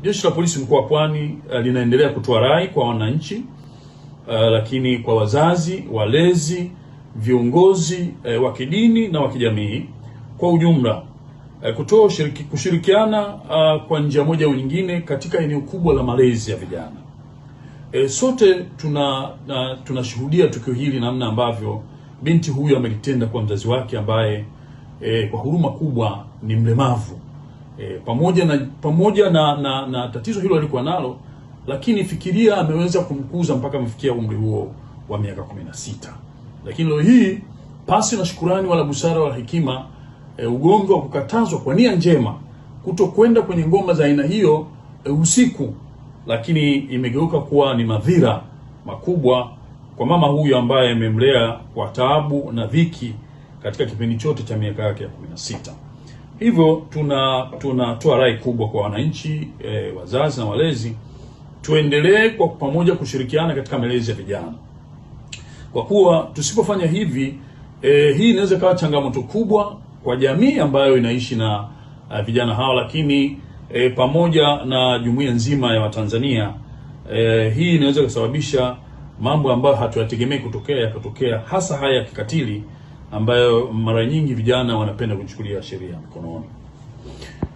Jeshi la Polisi mkoa wa Pwani linaendelea kutoa rai kwa wananchi, lakini kwa wazazi, walezi, viongozi wa kidini na wa kijamii kwa ujumla, kushirikiana kwa njia moja au nyingine katika eneo kubwa la malezi ya vijana. Sote tunashuhudia tukio hili, namna ambavyo binti huyu amelitenda kwa mzazi wake ambaye kwa huruma kubwa ni mlemavu. Pamoja na tatizo hilo alikuwa nalo, lakini fikiria ameweza kumkuza mpaka amefikia umri huo wa miaka 16. Lakini leo hii, pasi na shukurani wala busara wala hekima, ugomvi wa kukatazwa kwa nia njema kutokwenda kwenye ngoma za aina hiyo usiku, lakini imegeuka kuwa ni madhira makubwa kwa mama huyu ambaye amemlea kwa taabu na dhiki katika kipindi chote cha miaka yake ya 16. Hivyo tunatoa rai kubwa kwa wananchi, wazazi na walezi, tuendelee kwa pamoja kushirikiana katika malezi ya vijana, kwa kuwa tusipofanya hivi, hii inaweza kuwa changamoto kubwa kwa jamii ambayo inaishi na vijana hao, lakini pamoja na jumuiya nzima ya Watanzania. Hii inaweza kusababisha mambo ambayo hatuyategemei yakatokea, hasa haya ya kikatili ambayo mara nyingi vijana wanapenda kuchukulia sheria mkononi.